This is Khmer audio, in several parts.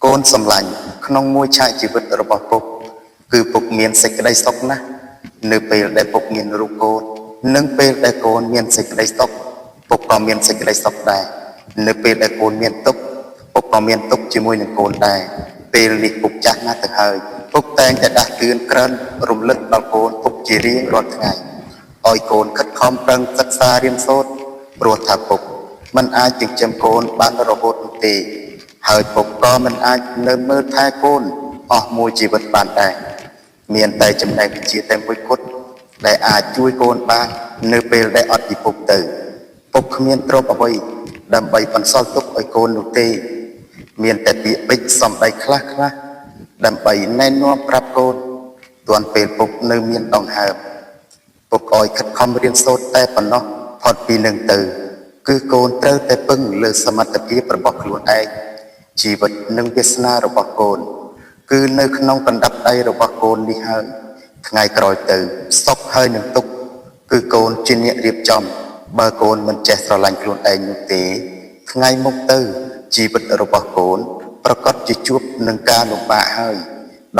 កូនសម្លាញ់ក្នុងមួយឆាកជីវិតរបស់ពុកគឺពុកមានសេចក្តីសុខណាស់នៅពេលដែលពុកមានរូបកូននិងពេលដែលកូនមានសេចក្តីសុខពុកក៏មានសេចក្តីសុខដែរនៅពេលដែលកូនមានទុក្ខពុកក៏មានទុក្ខជាមួយនឹងកូនដែរពេលនេះពុកចាស់ណាស់ទៅហើយពុកតែងតែដាស់តឿនក្រើនរំលឹកដល់កូនពុកជារៀងរាល់ថ្ងៃឲ្យកូនខិតខំប្រឹងសិក្សារៀនសូត្រព្រោះថាពុកមិនអាចចិញ្ចឹមកូនបានរហូតនោះទេហើយពុកក៏មិនអាចនៅមើលថែកូនអស់មួយជីវិតបានដែរមានតែចំណែកវិជ្ជាតែមួយគត់ដែលអាចជួយកូនបាននៅពេលដែលអត់ពីពុកទៅពុកគ្មានទ្រព្យអ្វីដើម្បីបន្សល់ទុកឲ្យកូននោះទេមានតែពាក្យពេចន៍សំដីខ្លះៗដើម្បីណែនាំប្រាប់កូនទាន់ពេលពុកនៅមានដង្ហើមពុកឲ្យខិតខំរៀនសូត្រតែប៉ុណ្ណោះផុតពីនឹងទៅគឺកូនត្រូវតែពឹងលើសមត្ថភាពរបស់ខ្លួនឯងជីវិតនិងវាសនារបស់កូនគឺនៅក្នុងកណ្ដាប់ដៃរបស់កូននេះហើយថ្ងៃក្រោយទៅសុខហើយនឹងទុក្ខគឺកូនជាអ្នករៀបចំបើកូនមិនចេះស្រឡាញ់ខ្លួនឯងនោះទេថ្ងៃមុខទៅជីវិតរបស់កូនប្រកាសជាជួបនឹងការលំបាកហើយ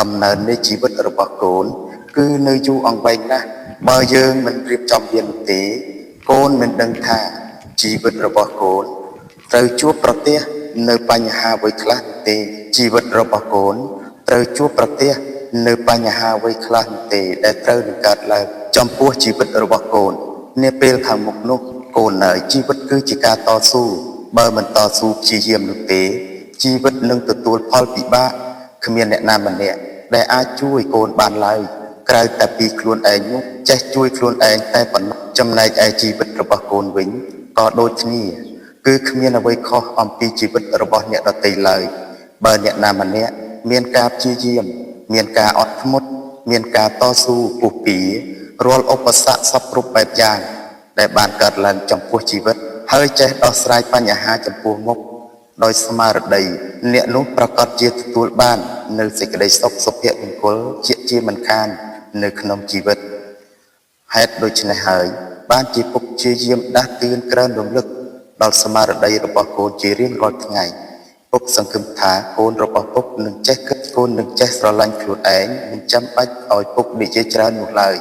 ដំណើរនៃជីវិតរបស់កូនគឺនៅយូរអង្វែងណាស់បើយើងមិនរៀបចំវានោះទេកូនមិនដឹងថាជីវិតរបស់កូនត្រូវជួបប្រទះនៅបញ្ហាអ្វីខ្លះទេជីវិតរបស់កូនត្រូវជួបប្រទះនៅបញ្ហាអ្វីខ្លះទេដែលត្រូវនឹងកើតឡើងចំពោះជីវិតរបស់កូននាពេលខាងមុខនោះកូននៅជីវិតគឺជាការតស៊ូបើមិនតស៊ូព្យាយាមនោះទេជីវិតនឹងទទួលផលពិបាកគ្មានអ្នកណាម្នាក់ដែលអាចជួយកូនបានឡើយក្រៅតែពីខ្លួនឯងនោះចេះជួយខ្លួនឯងតែប៉ុណ្ណោះចំណែកឯជីវិតរបស់កូនវិញក៏ដូចគ្នាគឺគ្មានអ្វីខុសអំពីជីវិតរបស់អ្នកដទៃឡើយបើអ្នកណាម្នាក់មានការព្យាយាមមានការអត់ធ្មត់មានការតស៊ូពុះពីរាល់ឧបសគ្គសពគ្រប់បែបយ៉ាងដែលបានកើតឡើងចំពោះជីវិតហើយចេះដោះស្រាយបញ្ហាចំពោះមុខដោយស្មារតីអ្នកនោះប្រកាសជាទទួលបាននៅសេចក្តីសុខសុភមង្គលជាមិនខាននៅក្នុងជីវិតហេតុដូច្នេះហើយបានជាពុកព្យាយាមដាស់តឿនក្រើនរំលឹកដល់ស្មារតីរបស់កូនជារៀងរាល់ថ្ងៃពុកសង្ឃឹមថាកូនរបស់ពុកនឹងចេះគិតកូននឹងចេះស្រឡាញ់ខ្លួនឯងមិនចាំបាច់ឲ្យពុកនិយាយច្រើននោះឡើយ